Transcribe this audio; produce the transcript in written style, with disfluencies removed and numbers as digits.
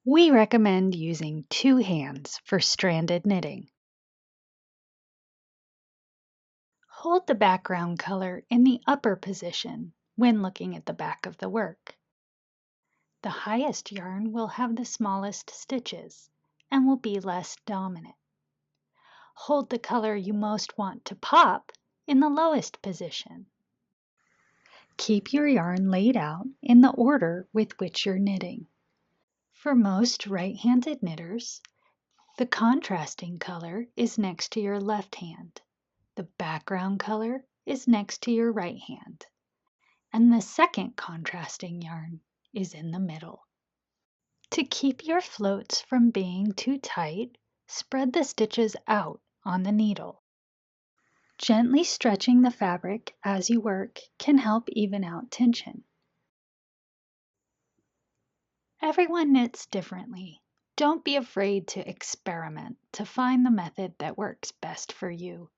We recommend using 2 hands for stranded knitting. Hold the background color in the upper position when looking at the back of the work. The highest yarn will have the smallest stitches and will be less dominant. Hold the color you most want to pop in the lowest position. Keep your yarn laid out in the order with which you're knitting. For most right-handed knitters, the contrasting color is next to your left hand. The background color is next to your right hand. And the second contrasting yarn is in the middle. To keep your floats from being too tight, spread the stitches out on the needle. Gently stretching the fabric as you work can help even out tension. Everyone knits differently. Don't be afraid to experiment to find the method that works best for you.